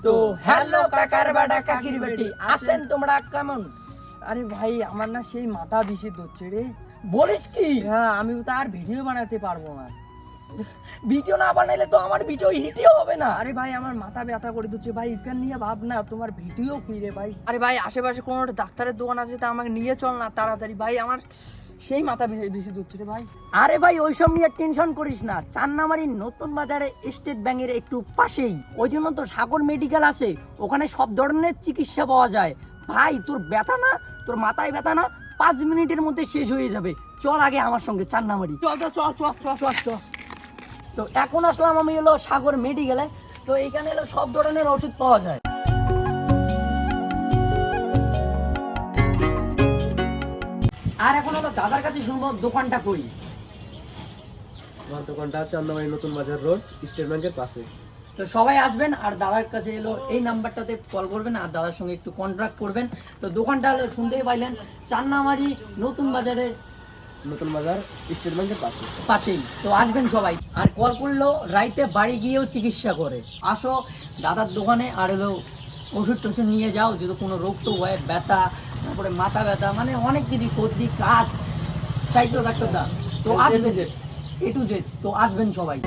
তো হ্যালো কাকার বাড়া কাকির বেটি, আছেন তোমরা কেমন? আরে ভাই আমার না সেই মাথা বেশি ধরছে রে। বলিস কি? হ্যাঁ আমি তো আর ভিডিও বানাতে পারবো না। ভিডিও না বানাইলে তো আমার ভিডিও হিটও হবে না। আরে ভাই আমার মাথা ব্যথা করে দিচ্ছে ভাই, এখান নিয়ে ভাব না, তোমার ভিডিও কি রে ভাই? আরে ভাই আশেপাশে কোনো একটা ডাক্তারের দোকান আছে, তা আমাকে নিয়ে চল না তাড়াতাড়ি ভাই, আমার সেই মাথা বেশি ধরছে রে ভাই। আরে ভাই ওইসব নিয়ে টেনশন করিস না, চান্নামারির নতুন বাজারে স্টেট ব্যাংকের একটু পাশেই, ওই জন্য তো সাগর মেডিকেল আছে, ওখানে সব ধরনের চিকিৎসা পাওয়া যায়। ভাই তোর ব্যথা না, তোর মাথায় ব্যথা না 5 মিনিটের মধ্যে শেষ হয়ে যাবে। চল আগে আমার সঙ্গে চান্নামারি। চল তো চল চল চল চল চল। তো এখন আসলাম আমি এলো সাগর মেডিকেলে। তো এইখানে এলো সব ধরনের ওষুধ পাওয়া যায়। আর এখন হলো দাদার কাছে শুনবো দোকানটা করি। আমার দোকানটা চান্দামারি নতুন বাজার রোড, স্টেট ব্যাংকের পাশে। তো সবাই আসবেন আর দাদার কাছে এলো এই নাম্বারটাতে কল করবেন আর দাদার সঙ্গে একটু কন্ট্রাক্ট করবেন। তো দোকানটা হলো শুনতেই পাইলেন চান্নামারি নতুন বাজারের নতুন বাজার স্টেট ব্যাংকের পাশে। পাশেই। তো আসবেন সবাই, আর কল করলেও রাইতে বাড়ি গিয়েও চিকিৎসা করে। আসো দাদার দোকানে, আর হলো ওষুধ টষুধ নিয়ে যাও যদি কোনো রোগ তো হয়, ব্যথা, তারপরে মাথা ব্যথা, মানে অনেক কিছু, সর্দি কাশ, তাই তো ডাক্তারদা। তো আসবেন A to Z, তো আসবেন সবাই।